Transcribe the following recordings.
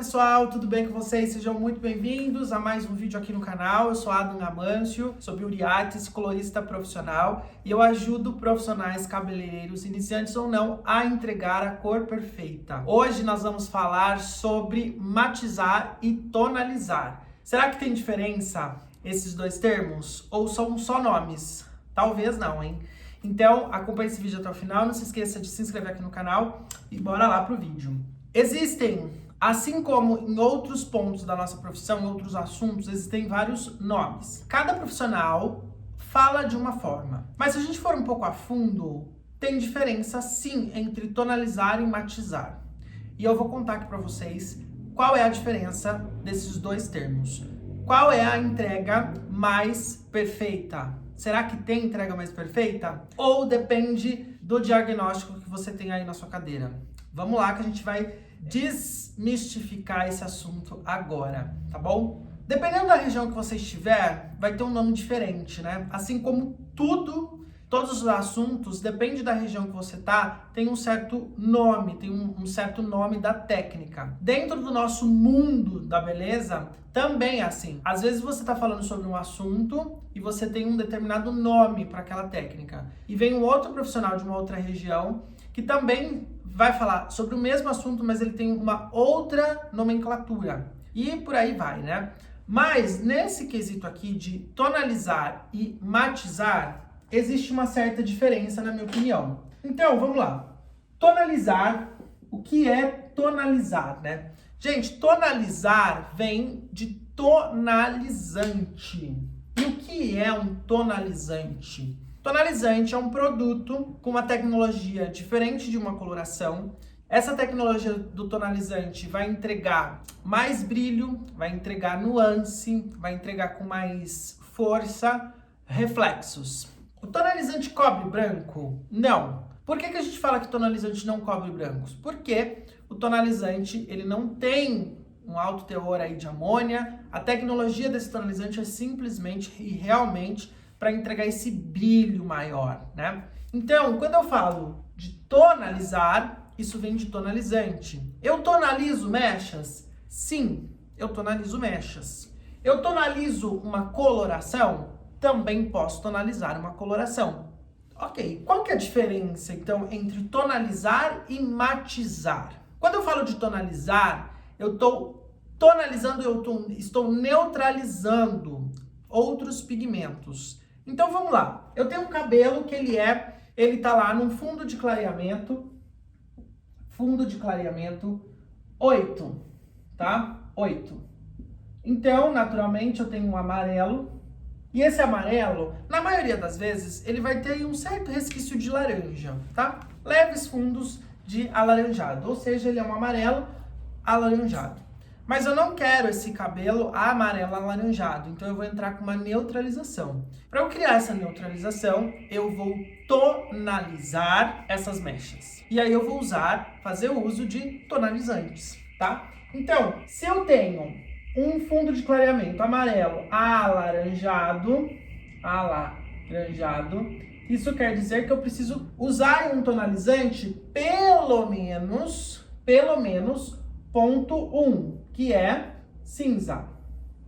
pessoal, tudo bem com vocês? Sejam muito bem-vindos a mais um vídeo aqui no canal. Eu sou Adam Amâncio, sou beauty artist, colorista profissional e eu ajudo profissionais cabeleireiros, iniciantes ou não, a entregar a cor perfeita. Hoje nós vamos falar sobre matizar e tonalizar. Será que tem diferença esses dois termos? Ou são só nomes? Talvez não, hein? Então, acompanhe esse vídeo até o final, não se esqueça de se inscrever aqui no canal e bora lá pro vídeo. Existem, assim como em outros pontos da nossa profissão, em outros assuntos, existem vários nomes. Cada profissional fala de uma forma, mas se a gente for um pouco a fundo, tem diferença sim entre tonalizar e matizar. E eu vou contar aqui para vocês qual é a diferença desses dois termos. Qual é a entrega mais perfeita? Será que tem entrega mais perfeita? Ou depende do diagnóstico que você tem aí na sua cadeira? Vamos lá que a gente vai desmistificar esse assunto agora, tá bom? Dependendo da região que você estiver, vai ter um nome diferente, né? Assim como todos os assuntos, depende da região que você tá, tem um certo nome, tem um certo nome da técnica. Dentro do nosso mundo da beleza, também é assim. Às vezes você tá falando sobre um assunto e você tem um determinado nome para aquela técnica. E vem um outro profissional de uma outra região que também vai falar sobre o mesmo assunto, mas ele tem uma outra nomenclatura. E por aí vai, né? Mas nesse quesito aqui de tonalizar e matizar, existe uma certa diferença, na minha opinião. Então, vamos lá. Tonalizar, o que é tonalizar, né? Gente, tonalizar vem de tonalizante. E o que é um tonalizante? Tonalizante é um produto com uma tecnologia diferente de uma coloração. Essa tecnologia do tonalizante vai entregar mais brilho, vai entregar nuance, vai entregar com mais força, reflexos. O tonalizante cobre branco? Não. Por que a gente fala que tonalizante não cobre brancos? Porque o tonalizante ele não tem um alto teor aí de amônia. A tecnologia desse tonalizante é simplesmente e realmente para entregar esse brilho maior, né? Então, quando eu falo de tonalizar, isso vem de tonalizante. Eu tonalizo mechas? Sim, eu tonalizo mechas. Eu tonalizo uma coloração? Também posso tonalizar uma coloração. Ok, qual que é a diferença, então, entre tonalizar e matizar? Quando eu falo de tonalizar, eu estou tonalizando, estou neutralizando outros pigmentos. Então vamos lá, eu tenho um cabelo que ele tá lá num fundo de clareamento 8, tá? 8. Então, naturalmente, eu tenho um amarelo, e esse amarelo, na maioria das vezes, ele vai ter um certo resquício de laranja, tá? Leves fundos de alaranjado, ou seja, ele é um amarelo alaranjado. Mas eu não quero esse cabelo amarelo alaranjado, então eu vou entrar com uma neutralização. Para eu criar essa neutralização, eu vou tonalizar essas mechas. E aí eu vou fazer o uso de tonalizantes, tá? Então, se eu tenho um fundo de clareamento amarelo alaranjado, isso quer dizer que eu preciso usar um tonalizante pelo menos ponto 1, que é cinza,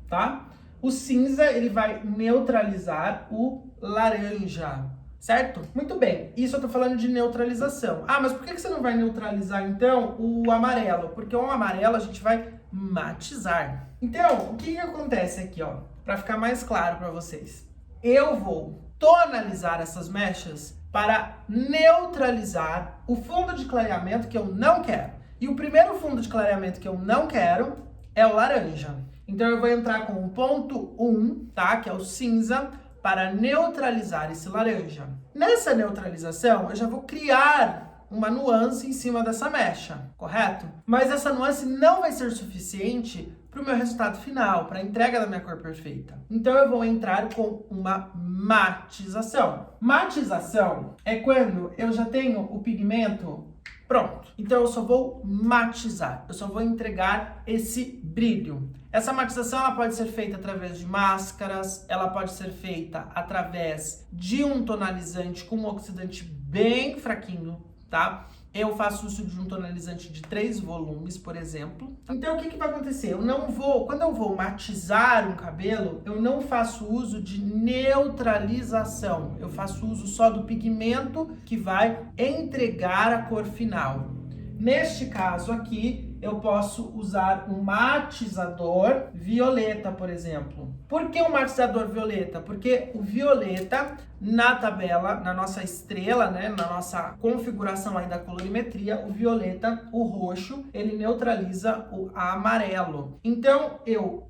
tá? O cinza, ele vai neutralizar o laranja, certo? Muito bem, isso eu tô falando de neutralização. Ah, mas por que você não vai neutralizar, então, o amarelo? Porque o amarelo a gente vai matizar. Então, o que acontece aqui, ó? Pra ficar mais claro pra vocês. Eu vou tonalizar essas mechas para neutralizar o fundo de clareamento que eu não quero. E o primeiro fundo de clareamento que eu não quero é o laranja. Então eu vou entrar com o ponto 1, tá? Que é o cinza, para neutralizar esse laranja. Nessa neutralização, eu já vou criar uma nuance em cima dessa mecha, correto? Mas essa nuance não vai ser suficiente para o meu resultado final, para a entrega da minha cor perfeita. Então eu vou entrar com uma matização. Matização é quando eu já tenho o pigmento pronto. Então eu só vou matizar, eu só vou entregar esse brilho. Essa matização ela pode ser feita através de máscaras, ela pode ser feita através de um tonalizante com um oxidante bem fraquinho, tá? eu faço uso de um tonalizante de 3 volumes, por exemplo. Então, o que vai acontecer? Quando eu vou matizar um cabelo, eu não faço uso de neutralização. Eu faço uso só do pigmento que vai entregar a cor final. Neste caso aqui, eu posso usar um matizador violeta, por exemplo. Por que o matizador violeta? Porque o violeta, na tabela, na nossa estrela, né, na nossa configuração aí da colorimetria, o violeta, o roxo, ele neutraliza o amarelo. Então,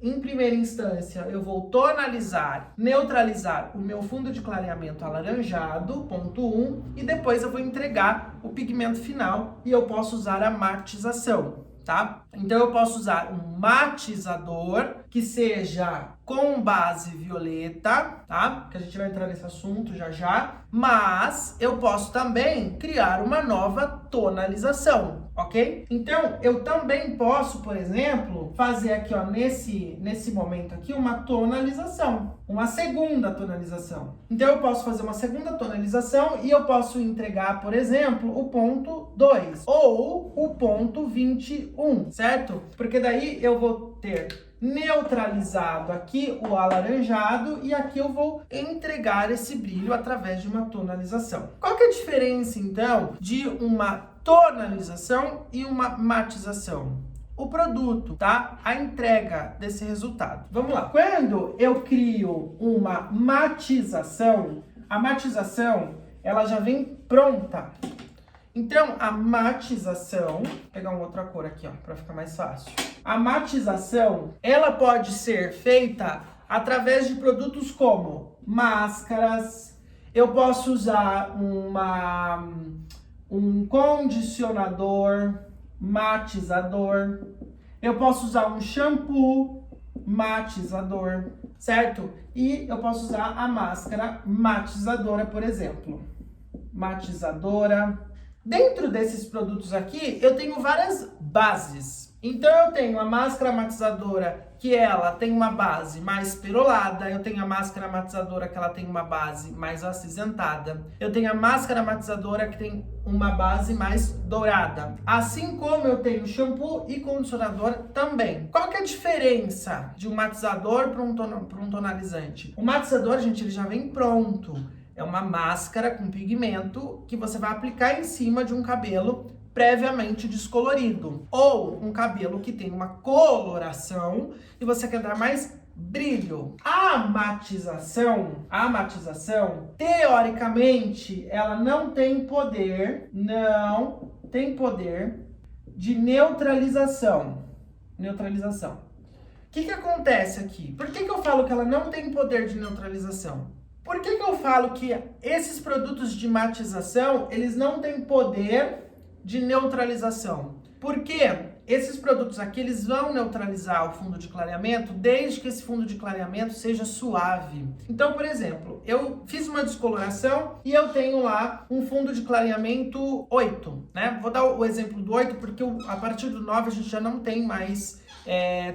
em primeira instância, eu vou neutralizar o meu fundo de clareamento alaranjado, ponto 1, e depois eu vou entregar o pigmento final e eu posso usar a matização. Tá? Então eu posso usar um matizador que seja com base violeta, tá? Que a gente vai entrar nesse assunto já já, mas eu posso também criar uma nova tonalização, ok? Então eu também posso, por exemplo, fazer aqui, ó, nesse momento aqui, uma tonalização, uma segunda tonalização. Então eu posso fazer uma segunda tonalização e eu posso entregar, por exemplo, o ponto 2 ou o ponto 21, certo? Porque daí eu vou ter neutralizado aqui o alaranjado e aqui eu vou entregar esse brilho através de uma tonalização. Qual que é a diferença, então, de uma tonalização e uma matização? O produto, tá? A entrega desse resultado. Vamos lá. Quando eu crio uma matização, a matização, ela já vem pronta. Então, a matização, vou pegar uma outra cor aqui, ó, para ficar mais fácil. A matização, ela pode ser feita através de produtos como máscaras. Eu posso usar um condicionador matizador. Eu posso usar um shampoo matizador, certo? E eu posso usar a máscara matizadora, por exemplo. Matizadora. Dentro desses produtos aqui, eu tenho várias bases. Então, eu tenho a máscara matizadora, que ela tem uma base mais perolada. Eu tenho a máscara matizadora, que ela tem uma base mais acinzentada. Eu tenho a máscara matizadora, que tem uma base mais dourada. Assim como eu tenho shampoo e condicionador também. Qual que é a diferença de um matizador para um tonalizante? O matizador, gente, ele já vem pronto. É uma máscara com pigmento que você vai aplicar em cima de um cabelo previamente descolorido. Ou um cabelo que tem uma coloração e você quer dar mais brilho. A matização, teoricamente, ela não tem poder de neutralização. O que acontece aqui? Por que eu falo que ela não tem poder de neutralização? Por que eu falo que esses produtos de matização, eles não têm poder de neutralização? Porque esses produtos aqui, eles vão neutralizar o fundo de clareamento desde que esse fundo de clareamento seja suave. Então, por exemplo, eu fiz uma descoloração e eu tenho lá um fundo de clareamento 8, né? Vou dar o exemplo do 8 porque a partir do 9 a gente já não tem mais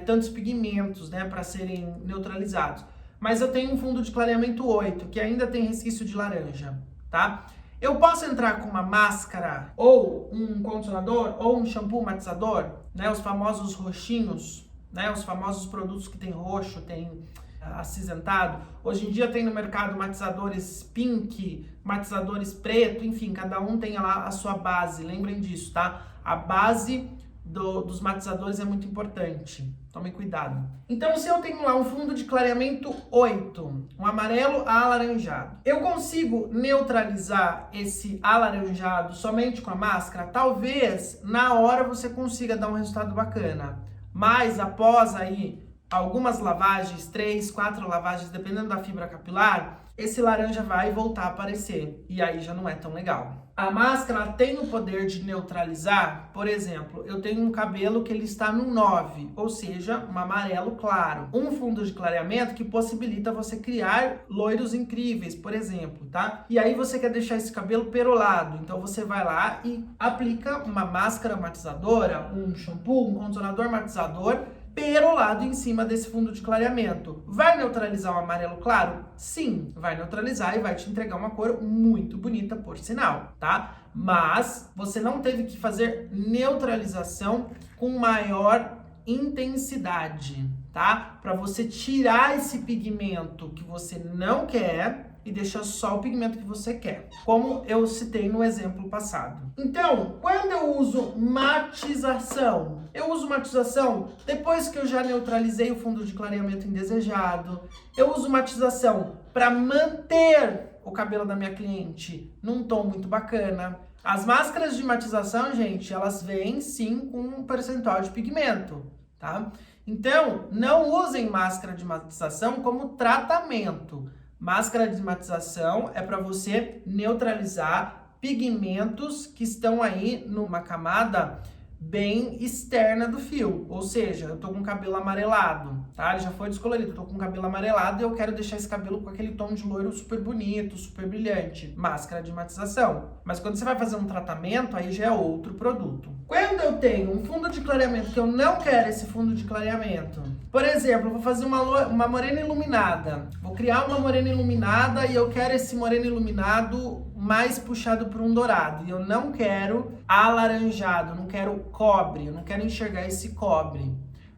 tantos pigmentos, né, para serem neutralizados. Mas eu tenho um fundo de clareamento 8, que ainda tem resquício de laranja, tá? Eu posso entrar com uma máscara, ou um condicionador, ou um shampoo matizador, né? Os famosos roxinhos, né? Os famosos produtos que tem roxo, tem acinzentado. Hoje em dia tem no mercado matizadores pink, matizadores preto, enfim, cada um tem lá a sua base. Lembrem disso, tá? A base dos matizadores é muito importante. Tomem cuidado. Então, se eu tenho lá um fundo de clareamento 8, um amarelo alaranjado, eu consigo neutralizar esse alaranjado somente com a máscara? Talvez na hora você consiga dar um resultado bacana, mas após aí algumas lavagens, 3, 4 lavagens, dependendo da fibra capilar, esse laranja vai voltar a aparecer e aí já não é tão legal. A máscara tem o poder de neutralizar, por exemplo, eu tenho um cabelo que ele está no 9, ou seja, um amarelo claro. Um fundo de clareamento que possibilita você criar loiros incríveis, por exemplo, tá? E aí você quer deixar esse cabelo perolado, então você vai lá e aplica uma máscara matizadora, um shampoo, um condicionador matizador perolado em cima desse fundo de clareamento. Vai neutralizar o amarelo claro? Sim, vai neutralizar e vai te entregar uma cor muito bonita, por sinal, tá? Mas você não teve que fazer neutralização com maior intensidade, tá? Para você tirar esse pigmento que você não quer e deixar só o pigmento que você quer, como eu citei no exemplo passado. Então, quando eu uso matização, eu uso matização depois que eu já neutralizei o fundo de clareamento indesejado. Eu uso matização para manter o cabelo da minha cliente num tom muito bacana. As máscaras de matização, gente, elas vêm sim com um percentual de pigmento, tá? Então, não usem máscara de matização como tratamento. Máscara de matização é para você neutralizar pigmentos que estão aí numa camada bem externa do fio, ou seja, eu tô com cabelo amarelado, tá? Ele já foi descolorido, eu tô com cabelo amarelado e eu quero deixar esse cabelo com aquele tom de loiro super bonito, super brilhante. Máscara de matização. Mas quando você vai fazer um tratamento, aí já é outro produto. Quando eu tenho um fundo de clareamento que eu não quero esse fundo de clareamento, por exemplo, eu vou fazer uma morena iluminada, vou criar uma morena iluminada e eu quero esse moreno iluminado mais puxado para um dourado, e eu não quero alaranjado, não quero cobre, eu não quero enxergar esse cobre.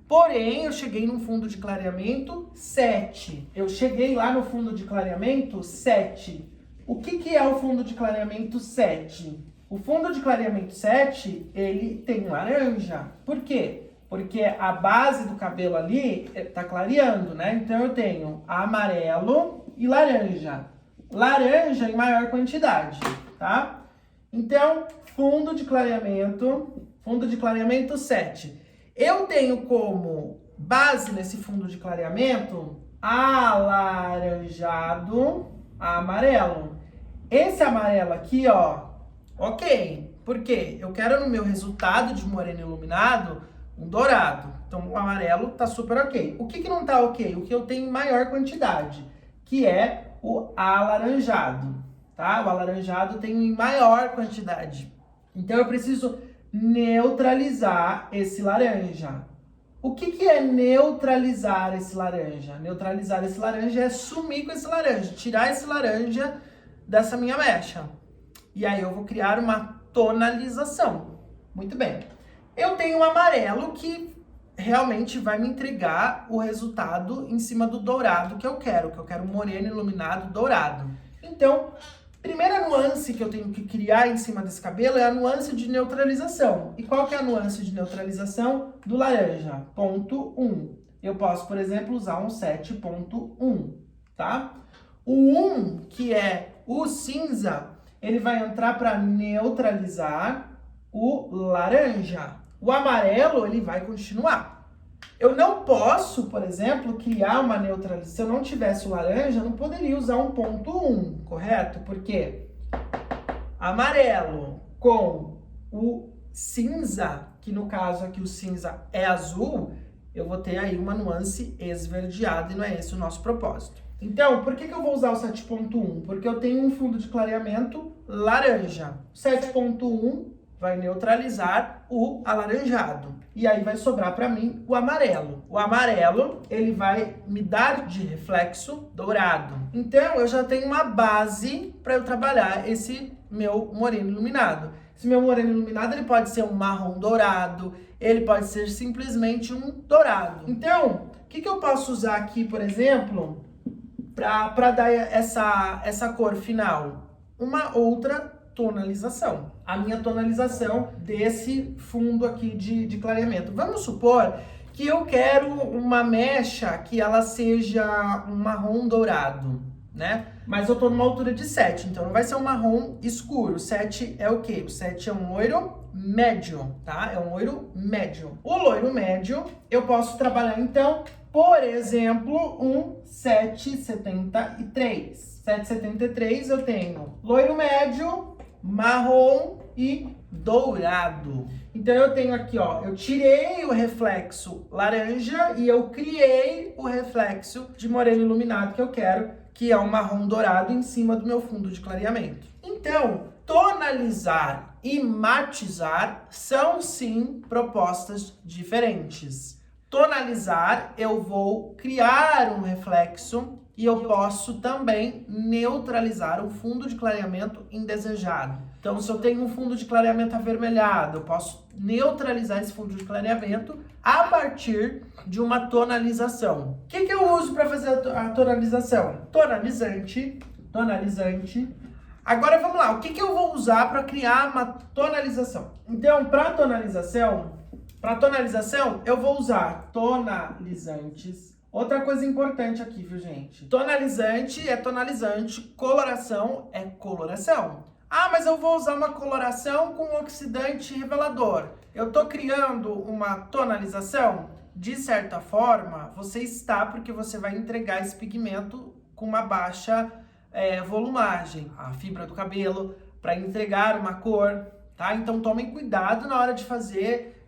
Porém, eu cheguei num fundo de clareamento 7. Eu cheguei lá no fundo de clareamento 7. O que é o fundo de clareamento 7? O fundo de clareamento 7, ele tem laranja. Por quê? Porque a base do cabelo ali tá clareando, né? Então eu tenho amarelo e laranja. Laranja em maior quantidade, tá? Então, fundo de clareamento 7. Eu tenho como base nesse fundo de clareamento alaranjado, amarelo. Esse amarelo aqui, ó, ok. Por quê? Eu quero no meu resultado de moreno iluminado um dourado. Então, o amarelo tá super ok. O que não tá ok? O que eu tenho em maior quantidade, que é o alaranjado, tá? O alaranjado tem em maior quantidade. Então, eu preciso neutralizar esse laranja. O que é neutralizar esse laranja? Neutralizar esse laranja é sumir com esse laranja, tirar esse laranja dessa minha mecha. E aí eu vou criar uma tonalização. Muito bem. Eu tenho um amarelo que realmente vai me entregar o resultado em cima do dourado que eu quero moreno iluminado dourado. Então, primeira nuance que eu tenho que criar em cima desse cabelo é a nuance de neutralização. E qual que é a nuance de neutralização do laranja? Ponto 1. Eu posso, por exemplo, usar um 7.1, tá? O 1, que é o cinza, ele vai entrar para neutralizar o laranja. O amarelo, ele vai continuar. Eu não posso, por exemplo, criar uma neutralização. Se eu não tivesse o laranja, eu não poderia usar um ponto 1, correto? Porque amarelo com o cinza, que no caso aqui o cinza é azul, eu vou ter aí uma nuance esverdeada e não é esse o nosso propósito. Então, por que eu vou usar o 7.1? Porque eu tenho um fundo de clareamento laranja. 7.1 vai neutralizar o alaranjado. E aí vai sobrar para mim o amarelo. O amarelo, ele vai me dar de reflexo dourado. Então, eu já tenho uma base para eu trabalhar esse meu moreno iluminado. Esse meu moreno iluminado, ele pode ser um marrom dourado, ele pode ser simplesmente um dourado. Então, o que eu posso usar aqui, por exemplo, para dar essa cor final? Uma outra tonalização. A minha tonalização desse fundo aqui de clareamento. Vamos supor que eu quero uma mecha que ela seja um marrom dourado, né? Mas eu tô numa altura de 7, então não vai ser um marrom escuro. 7 é o quê? O 7 é um loiro médio, tá? É um loiro médio. O loiro médio, eu posso trabalhar, então, por exemplo, um 773. 773 eu tenho loiro médio, marrom e dourado. Então eu tenho aqui, ó, eu tirei o reflexo laranja e eu criei o reflexo de moreno iluminado que eu quero, que é um marrom dourado em cima do meu fundo de clareamento. Então, tonalizar e matizar são sim propostas diferentes. tonalizar, eu vou criar um reflexo e eu posso também neutralizar um fundo de clareamento indesejado. Então, se eu tenho um fundo de clareamento avermelhado, eu posso neutralizar esse fundo de clareamento a partir de uma tonalização. O que eu uso para fazer a tonalização? Tonalizante. Agora vamos lá, o que eu vou usar para criar uma tonalização? Então, para tonalização, eu vou usar tonalizantes. Outra coisa importante aqui, viu, gente? Tonalizante é tonalizante, coloração é coloração. Ah, mas eu vou usar uma coloração com oxidante revelador. Eu tô criando uma tonalização? De certa forma, você está, porque você vai entregar esse pigmento com uma baixa volumagem, a fibra do cabelo, para entregar uma cor, tá? Então tomem cuidado na hora de fazer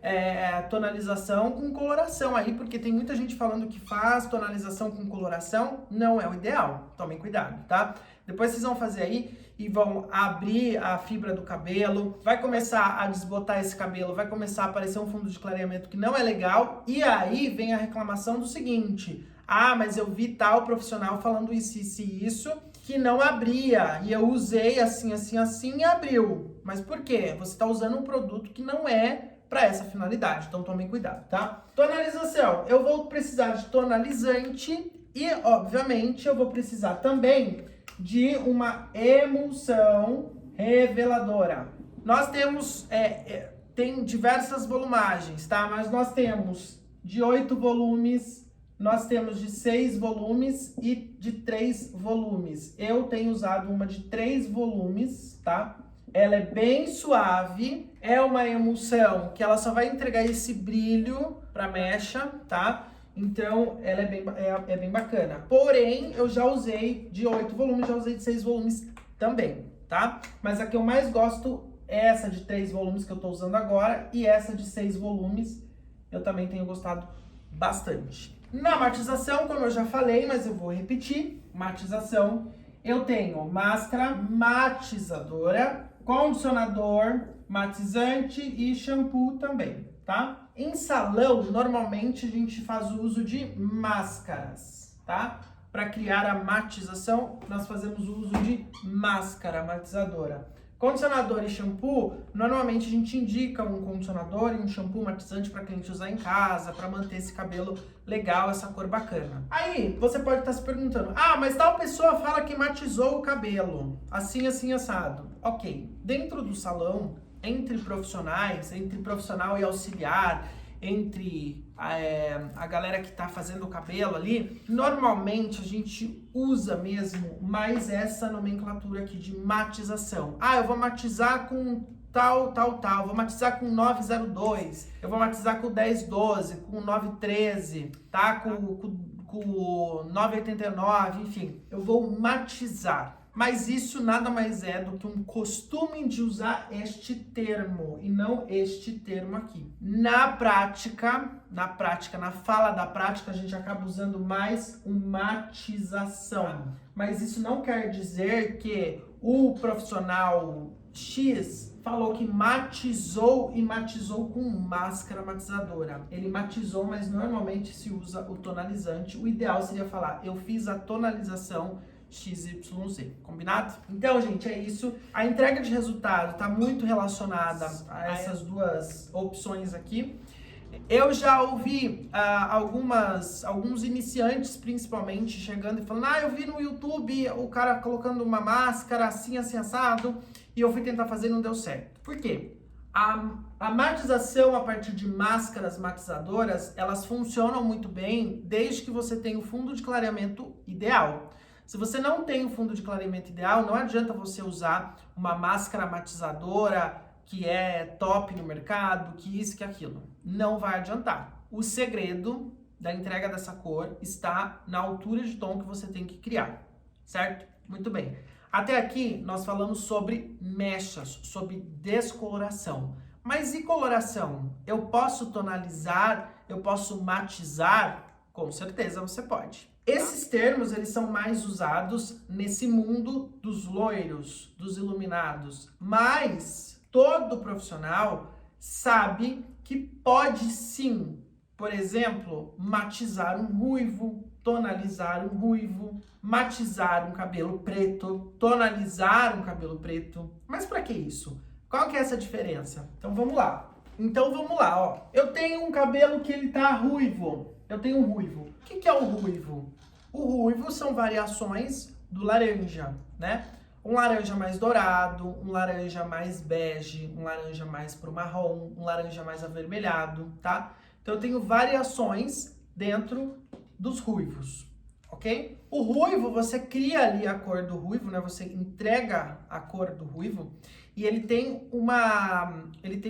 tonalização com coloração aí, porque tem muita gente falando que faz tonalização com coloração, não é o ideal. Tomem cuidado, tá? Depois vocês vão fazer aí e vão abrir a fibra do cabelo, vai começar a desbotar esse cabelo, vai começar a aparecer um fundo de clareamento que não é legal, e aí vem a reclamação do seguinte: ah, mas eu vi tal profissional falando isso, que não abria, e eu usei assim e abriu. Mas por quê? Você está usando um produto que não é para essa finalidade, então tomem cuidado, tá? Tonalização, eu vou precisar de tonalizante e, obviamente, eu vou precisar também de uma emulsão reveladora. Nós temos, tem diversas volumagens, tá? Mas nós temos de 8 volumes, nós temos de 6 volumes e de 3 volumes. Eu tenho usado uma de 3 volumes, tá? Ela é bem suave, é uma emulsão que ela só vai entregar esse brilho pra mecha, tá? Então, ela é bem bacana. Porém, eu já usei de 8 volumes, já usei de 6 volumes também, tá? Mas a que eu mais gosto é essa de 3 volumes que eu tô usando agora, e essa de 6 volumes eu também tenho gostado bastante. Na matização, como eu já falei, mas eu vou repetir, matização, eu tenho máscara matizadora, condicionador, matizante e shampoo também, tá? Em salão, normalmente a gente faz o uso de máscaras, tá? Para criar a matização, nós fazemos o uso de máscara matizadora. Condicionador e shampoo, normalmente a gente indica um condicionador e um shampoo matizante para cliente usar em casa, para manter esse cabelo legal, essa cor bacana. Aí, você pode estar se perguntando: ah, mas tal pessoa fala que matizou o cabelo, assim, assado. Ok, dentro do salão, entre profissionais, entre profissional e auxiliar, entre a galera que tá fazendo o cabelo ali, normalmente a gente usa mesmo mais essa nomenclatura aqui de matização. Ah, eu vou matizar com tal, vou matizar com 902, eu vou matizar com 1012, com 913, tá? Com 989, enfim, eu vou matizar. Mas isso nada mais é do que um costume de usar este termo e não este termo aqui. Na prática, na fala da prática, a gente acaba usando mais uma matização. Mas isso não quer dizer que o profissional X falou que matizou e matizou com máscara matizadora. Ele matizou, mas normalmente se usa o tonalizante. O ideal seria falar: eu fiz a tonalização XYZ, combinado? Então, gente, é isso. A entrega de resultado está muito relacionada a essas duas opções aqui. Eu já ouvi alguns iniciantes, principalmente, chegando e falando: ah, eu vi no YouTube o cara colocando uma máscara assim assado, e eu fui tentar fazer e não deu certo. Por quê? A matização a partir de máscaras matizadoras, elas funcionam muito bem desde que você tenha o fundo de clareamento ideal. Se você não tem o fundo de clareamento ideal, não adianta você usar uma máscara matizadora que é top no mercado, que isso, que aquilo. Não vai adiantar. O segredo da entrega dessa cor está na altura de tom que você tem que criar, certo? Muito bem. Até aqui nós falamos sobre mechas, sobre descoloração. Mas e coloração? Eu posso tonalizar? Eu posso matizar? Com certeza você pode. Esses termos, eles são mais usados nesse mundo dos loiros, dos iluminados. Mas todo profissional sabe que pode sim Por exemplo, matizar um ruivo, tonalizar um ruivo, matizar um cabelo preto, tonalizar um cabelo preto. Mas para que isso? Qual que é essa diferença? Então vamos lá. Ó. Eu tenho um cabelo que ele tá ruivo. Eu tenho um ruivo. O que é o ruivo? O ruivo são variações do laranja, né? Um laranja mais dourado, um laranja mais bege, um laranja mais pro marrom, um laranja mais avermelhado, tá? Então eu tenho variações dentro dos ruivos, ok? O ruivo, você cria ali a cor do ruivo, né? Você entrega a cor do ruivo e ele tem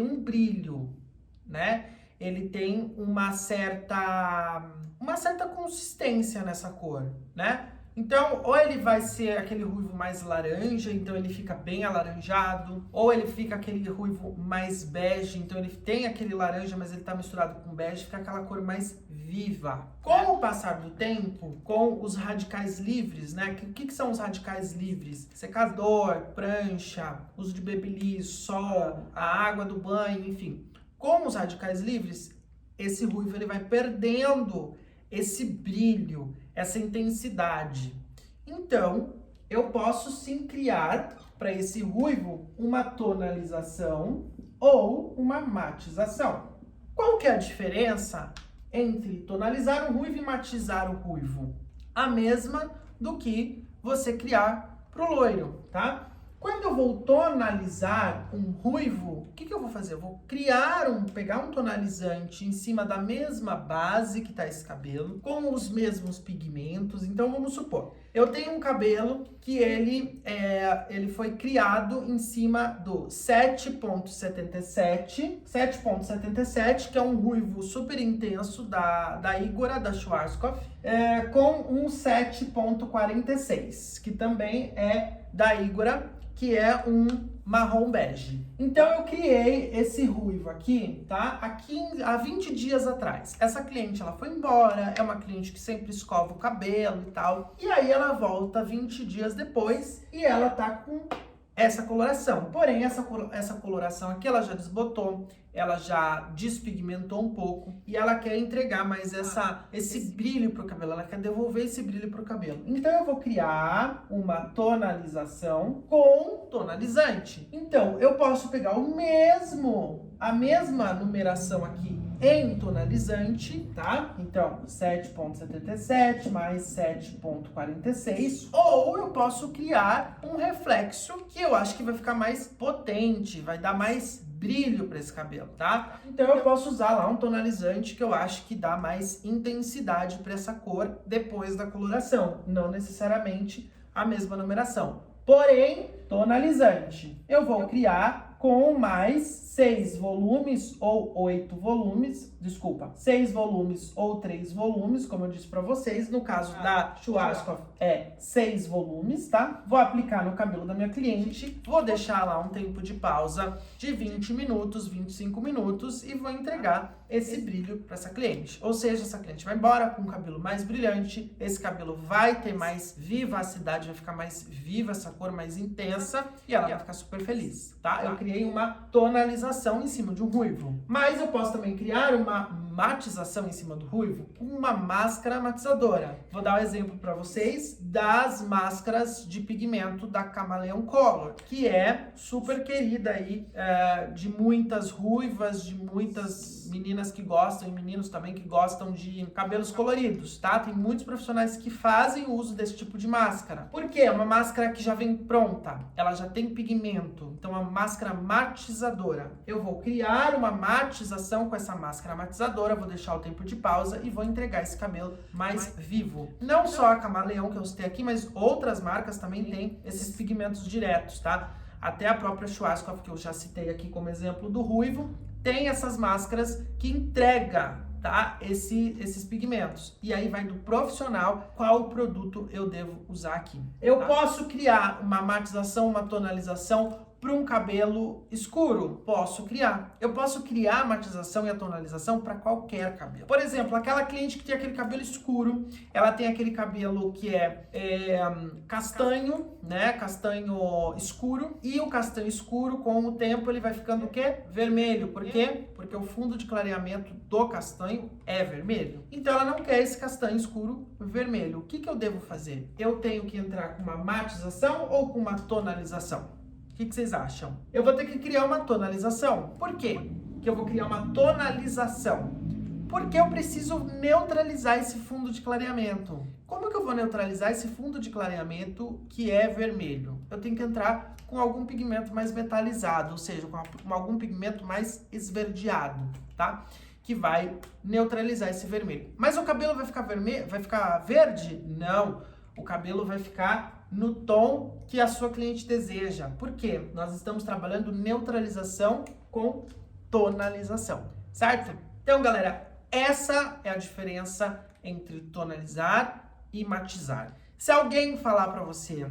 um brilho, né? Ele tem uma certa consistência nessa cor, né? Então, ou ele vai ser aquele ruivo mais laranja, então ele fica bem alaranjado, ou ele fica aquele ruivo mais bege, então ele tem aquele laranja, mas ele tá misturado com bege, fica aquela cor mais viva. Com o passar do tempo, com os radicais livres, né? O que são os radicais livres? Secador, prancha, uso de babyliss, sol, a água do banho, enfim. Com os radicais livres, esse ruivo ele vai perdendo esse brilho, essa intensidade. Então, eu posso sim criar para esse ruivo uma tonalização ou uma matização. Qual que é a diferença entre tonalizar o ruivo e matizar o ruivo? A mesma do que você criar para o loiro, tá? Quando eu vou tonalizar um ruivo, o que eu vou fazer? Eu vou pegar um tonalizante em cima da mesma base que tá esse cabelo, com os mesmos pigmentos. Então, vamos supor, eu tenho um cabelo que ele foi criado em cima do 7.77, que é um ruivo super intenso da Igora, da Schwarzkopf, com um 7.46, que também é da Igora, que é um marrom bege. Então eu criei esse ruivo aqui, tá? Há 20 dias atrás. Essa cliente, ela foi embora, é uma cliente que sempre escova o cabelo e tal. E aí ela volta 20 dias depois e ela tá com essa coloração. Porém, essa coloração aqui, ela já desbotou, ela já despigmentou um pouco e ela quer entregar mais esse brilho pro cabelo, ela quer devolver esse brilho pro cabelo. Então, eu vou criar uma tonalização com tonalizante. Então, eu posso pegar a mesma numeração aqui em tonalizante, tá? Então, 7.77 mais 7.46, ou eu posso criar um reflexo que eu acho que vai ficar mais potente, vai dar mais brilho para esse cabelo, tá? Então eu posso usar lá um tonalizante que eu acho que dá mais intensidade para essa cor depois da coloração, não necessariamente a mesma numeração. Porém, tonalizante, eu vou criar com mais 6 volumes ou 8 volumes, 6 volumes ou 3 volumes, como eu disse para vocês, no caso da Schwarzkopf é 6 volumes, tá? Vou aplicar no cabelo da minha cliente, vou deixar lá um tempo de pausa de 20 minutos, 25 minutos e vou entregar esse brilho para essa cliente. Ou seja, essa cliente vai embora com um cabelo mais brilhante, esse cabelo vai ter mais vivacidade, vai ficar mais viva, essa cor mais intensa e ela vai ficar super feliz, tá? Eu criei uma tonalização em cima de um ruivo. Mas eu posso também criar uma matização em cima do ruivo com uma máscara matizadora. Vou dar um exemplo para vocês das máscaras de pigmento da Chameleon Color, que é super querida aí, de muitas ruivas, de muitas meninas que gostam e meninos também que gostam de cabelos coloridos, tá? Tem muitos profissionais que fazem uso desse tipo de máscara. Por quê? É uma máscara que já vem pronta, ela já tem pigmento, então é uma máscara matizadora. Eu vou criar uma matização com essa máscara matizadora, vou deixar o tempo de pausa e vou entregar esse cabelo mais vivo. Não só a Chameleon que eu citei aqui, mas outras marcas também têm esses pigmentos diretos, tá? Até a própria Schwarzkopf, que eu já citei aqui como exemplo do ruivo, tem essas máscaras que entrega, tá? Esses pigmentos. E aí vai do profissional qual produto eu devo usar aqui. Eu posso criar uma matização, uma tonalização para um cabelo escuro? Posso criar. Eu posso criar a matização e a tonalização para qualquer cabelo. Por exemplo, aquela cliente que tem aquele cabelo escuro, ela tem aquele cabelo que é castanho, né? Castanho escuro. E o castanho escuro, com o tempo, ele vai ficando o quê? Vermelho. Por quê? Porque o fundo de clareamento do castanho é vermelho. Então ela não quer esse castanho escuro vermelho. O que eu devo fazer? Eu tenho que entrar com uma matização ou com uma tonalização? O que vocês acham? Eu vou ter que criar uma tonalização. Por quê que eu vou criar uma tonalização? Porque eu preciso neutralizar esse fundo de clareamento. Como que eu vou neutralizar esse fundo de clareamento que é vermelho? Eu tenho que entrar com algum pigmento mais metalizado, ou seja, com algum pigmento mais esverdeado, tá? Que vai neutralizar esse vermelho. Mas o cabelo vai ficar vermelho? Vai ficar verde? Não. O cabelo vai ficar no tom que a sua cliente deseja. Por quê? Nós estamos trabalhando neutralização com tonalização, certo? Então, galera, essa é a diferença entre tonalizar e matizar. Se alguém falar pra você,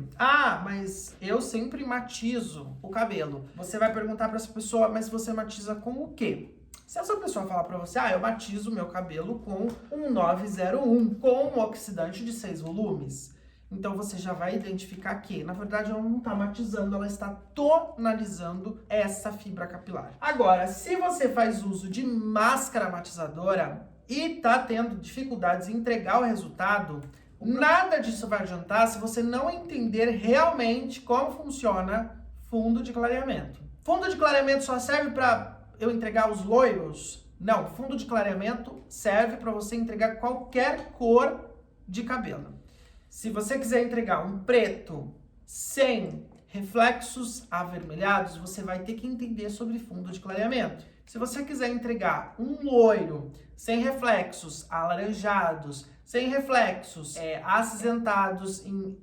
mas eu sempre matizo o cabelo, você vai perguntar pra essa pessoa, mas você matiza com o quê? Se essa pessoa falar pra você, eu matizo o meu cabelo com um 901, com um oxidante de 6 volumes. Então você já vai identificar que, na verdade, ela não está matizando, ela está tonalizando essa fibra capilar. Agora, se você faz uso de máscara matizadora e está tendo dificuldades em entregar o resultado, nada disso vai adiantar se você não entender realmente como funciona fundo de clareamento. Fundo de clareamento só serve para eu entregar os loiros? Não, fundo de clareamento serve para você entregar qualquer cor de cabelo. Se você quiser entregar um preto sem reflexos avermelhados, você vai ter que entender sobre fundo de clareamento. Se você quiser entregar um loiro sem reflexos alaranjados, sem reflexos acinzentados em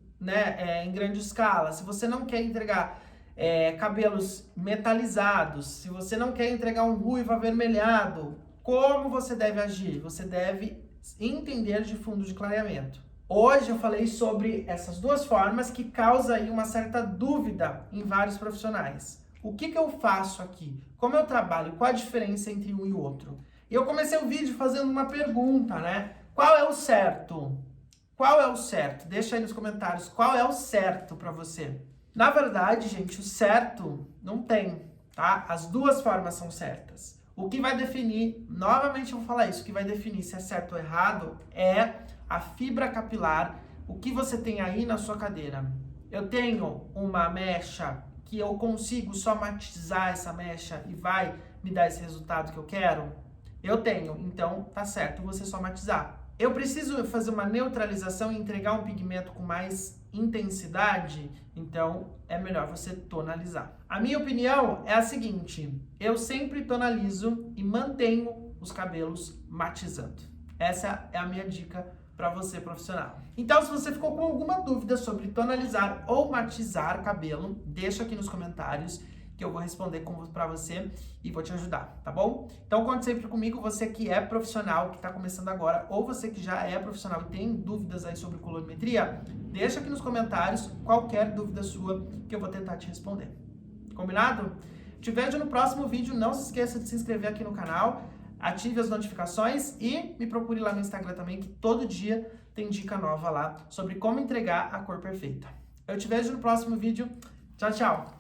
grande escala, se você não quer entregar cabelos metalizados, se você não quer entregar um ruivo avermelhado, como você deve agir? Você deve entender de fundo de clareamento. Hoje eu falei sobre essas duas formas que causam aí uma certa dúvida em vários profissionais. O que eu faço aqui? Como eu trabalho? Qual a diferença entre um e o outro? E eu comecei o vídeo fazendo uma pergunta, né? Qual é o certo? Qual é o certo? Deixa aí nos comentários qual é o certo para você. Na verdade, gente, o certo não tem, tá? As duas formas são certas. O que vai definir, novamente eu vou falar isso, o que vai definir se é certo ou errado é a fibra capilar, o que você tem aí na sua cadeira. Eu tenho uma mecha que eu consigo só matizar essa mecha e vai me dar esse resultado que eu quero? Eu tenho, então tá certo você só matizar. Eu preciso fazer uma neutralização e entregar um pigmento com mais intensidade, então é melhor você tonalizar. A minha opinião é a seguinte, eu sempre tonalizo e mantenho os cabelos matizando. Essa é a minha dica para você profissional. Então, se você ficou com alguma dúvida sobre tonalizar ou matizar cabelo, deixa aqui nos comentários que eu vou responder para você e vou te ajudar, tá bom? Então, conte sempre comigo, você que é profissional, que está começando agora, ou você que já é profissional e tem dúvidas aí sobre colorimetria, deixa aqui nos comentários qualquer dúvida sua que eu vou tentar te responder. Combinado? Te vejo no próximo vídeo, não se esqueça de se inscrever aqui no canal, ative as notificações e me procure lá no Instagram também, que todo dia tem dica nova lá sobre como entregar a cor perfeita. Eu te vejo no próximo vídeo. Tchau, tchau!